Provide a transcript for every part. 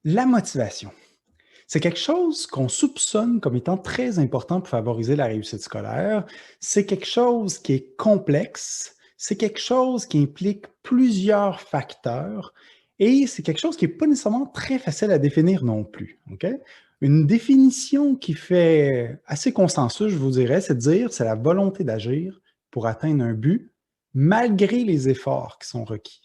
La motivation, c'est quelque chose qu'on soupçonne comme étant très important pour favoriser la réussite scolaire. C'est quelque chose qui est complexe, c'est quelque chose qui implique plusieurs facteurs et c'est quelque chose qui n'est pas nécessairement très facile à définir non plus. OK? Une définition qui fait assez consensus, je vous dirais, c'est de dire c'est la volonté d'agir pour atteindre un but malgré les efforts qui sont requis.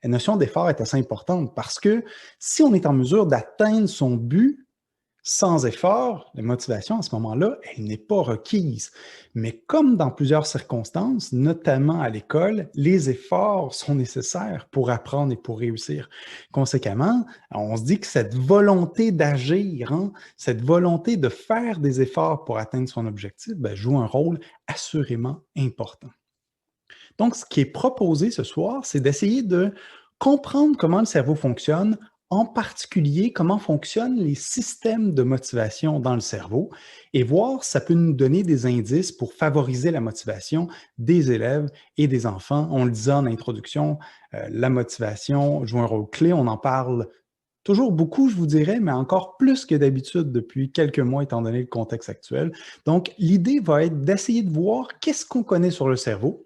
La notion d'effort est assez importante parce que si on est en mesure d'atteindre son but sans effort, la motivation à ce moment-là, elle n'est pas requise. Mais comme dans plusieurs circonstances, notamment à l'école, les efforts sont nécessaires pour apprendre et pour réussir. Conséquemment, on se dit que cette volonté d'agir, cette volonté de faire des efforts pour atteindre son objectif, joue un rôle assurément important. Donc, ce qui est proposé ce soir, c'est d'essayer de comprendre comment le cerveau fonctionne, en particulier comment fonctionnent les systèmes de motivation dans le cerveau et voir si ça peut nous donner des indices pour favoriser la motivation des élèves et des enfants. On le disait en introduction, la motivation joue un rôle clé, on en parle toujours beaucoup, je vous dirais, mais encore plus que d'habitude depuis quelques mois, étant donné le contexte actuel. Donc, l'idée va être d'essayer de voir qu'est-ce qu'on connaît sur le cerveau,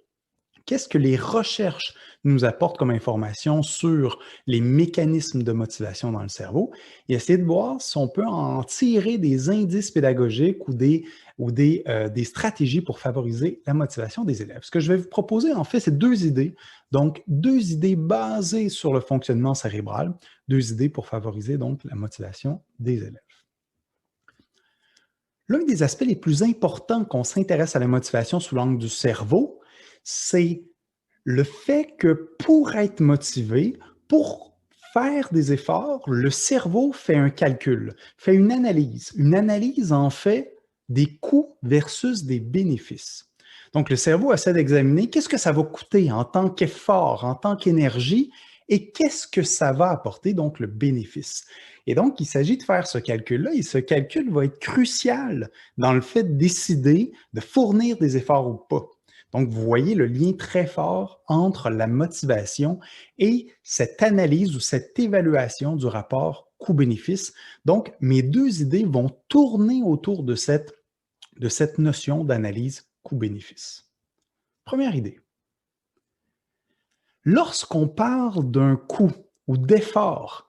qu'est-ce que les recherches nous apportent comme information sur les mécanismes de motivation dans le cerveau et essayer de voir si on peut en tirer des indices pédagogiques ou des stratégies pour favoriser la motivation des élèves. Ce que je vais vous proposer, en fait, c'est deux idées. Donc, deux idées basées sur le fonctionnement cérébral, deux idées pour favoriser donc la motivation des élèves. L'un des aspects les plus importants qu'on s'intéresse à la motivation sous l'angle du cerveau, c'est le fait que pour être motivé, pour faire des efforts, le cerveau fait un calcul, fait une analyse. Une analyse, en fait, des coûts versus des bénéfices. Donc, le cerveau essaie d'examiner qu'est-ce que ça va coûter en tant qu'effort, en tant qu'énergie, et qu'est-ce que ça va apporter, donc le bénéfice. Et donc, il s'agit de faire ce calcul-là, et ce calcul va être crucial dans le fait de décider de fournir des efforts ou pas. Donc, vous voyez le lien très fort entre la motivation et cette analyse ou cette évaluation du rapport coût-bénéfice. Donc, mes deux idées vont tourner autour de cette notion d'analyse coût-bénéfice. Première idée. Lorsqu'on parle d'un coût ou d'effort,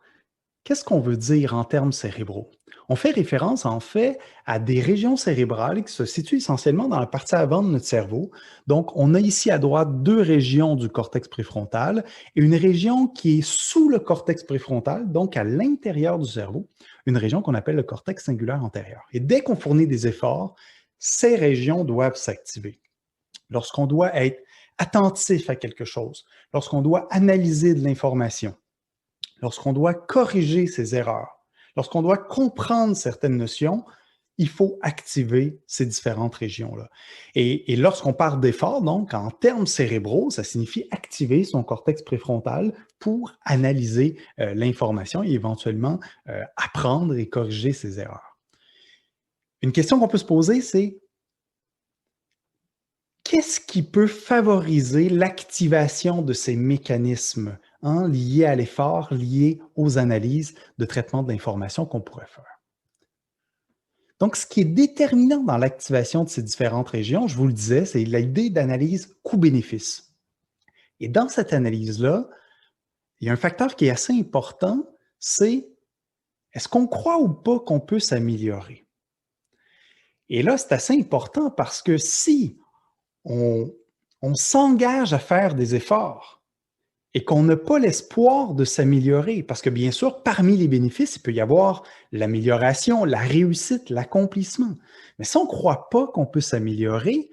qu'est-ce qu'on veut dire en termes cérébraux? On fait référence, en fait, à des régions cérébrales qui se situent essentiellement dans la partie avant de notre cerveau. Donc, on a ici à droite deux régions du cortex préfrontal et une région qui est sous le cortex préfrontal, donc à l'intérieur du cerveau, une région qu'on appelle le cortex singulaire antérieur. Et dès qu'on fournit des efforts, ces régions doivent s'activer. Lorsqu'on doit être attentif à quelque chose, lorsqu'on doit analyser de l'information, lorsqu'on doit corriger ses erreurs, lorsqu'on doit comprendre certaines notions, il faut activer ces différentes régions-là. Et lorsqu'on parle d'effort, donc, en termes cérébraux, ça signifie activer son cortex préfrontal pour analyser l'information et éventuellement apprendre et corriger ses erreurs. Une question qu'on peut se poser, c'est qu'est-ce qui peut favoriser l'activation de ces mécanismes liés à l'effort, liés aux analyses de traitement de l'information qu'on pourrait faire? Donc, ce qui est déterminant dans l'activation de ces différentes régions, je vous le disais, c'est l'idée d'analyse coût-bénéfice. Et dans cette analyse-là, il y a un facteur qui est assez important, c'est est-ce qu'on croit ou pas qu'on peut s'améliorer? Et là, c'est assez important parce que si on, on s'engage à faire des efforts et qu'on n'a pas l'espoir de s'améliorer, parce que bien sûr, parmi les bénéfices, il peut y avoir l'amélioration, la réussite, l'accomplissement. Mais si on ne croit pas qu'on peut s'améliorer,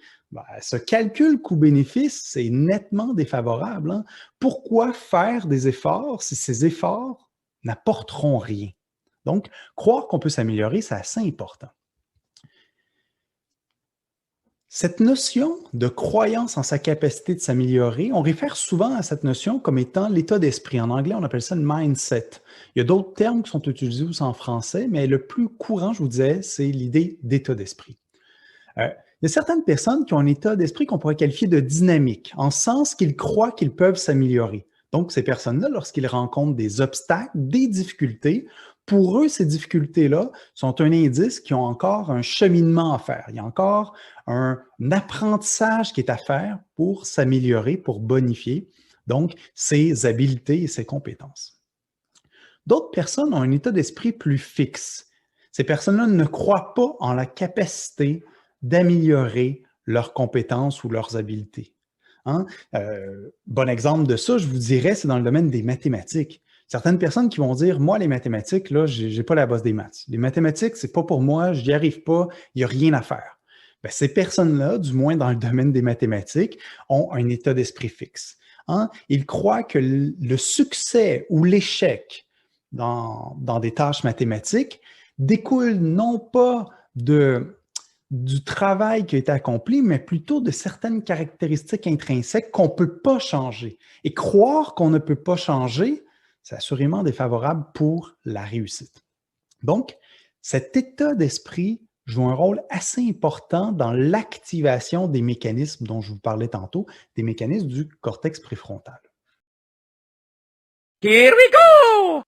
ce calcul coût-bénéfice, c'est nettement défavorable. Pourquoi faire des efforts si ces efforts n'apporteront rien? Donc, croire qu'on peut s'améliorer, c'est assez important. Cette notion de croyance en sa capacité de s'améliorer, on réfère souvent à cette notion comme étant l'état d'esprit. En anglais, on appelle ça le mindset. Il y a d'autres termes qui sont utilisés aussi en français, mais le plus courant, je vous disais, c'est l'idée d'état d'esprit. Il y a certaines personnes qui ont un état d'esprit qu'on pourrait qualifier de dynamique, en sens qu'ils croient qu'ils peuvent s'améliorer. Donc, ces personnes-là, lorsqu'ils rencontrent des obstacles, des difficultés, pour eux, ces difficultés-là sont un indice qu'ils ont encore un cheminement à faire. Il y a encore un apprentissage qui est à faire pour s'améliorer, pour bonifier, donc, ses habiletés et ses compétences. D'autres personnes ont un état d'esprit plus fixe. Ces personnes-là ne croient pas en la capacité d'améliorer leurs compétences ou leurs habiletés. Hein? Bon exemple de ça, je vous dirais, c'est dans le domaine des mathématiques. Certaines personnes qui vont dire, moi, les mathématiques, là, j'ai pas la base des maths. Les mathématiques, c'est pas pour moi, je n'y arrive pas, il n'y a rien à faire. Ben, ces personnes-là, du moins dans le domaine des mathématiques, ont un état d'esprit fixe. Hein? Ils croient que le succès ou l'échec dans des tâches mathématiques découle non pas du travail qui a été accompli, mais plutôt de certaines caractéristiques intrinsèques qu'on ne peut pas changer. Et croire qu'on ne peut pas changer, c'est assurément défavorable pour la réussite. Donc, cet état d'esprit joue un rôle assez important dans l'activation des mécanismes dont je vous parlais tantôt, des mécanismes du cortex préfrontal. Here we go!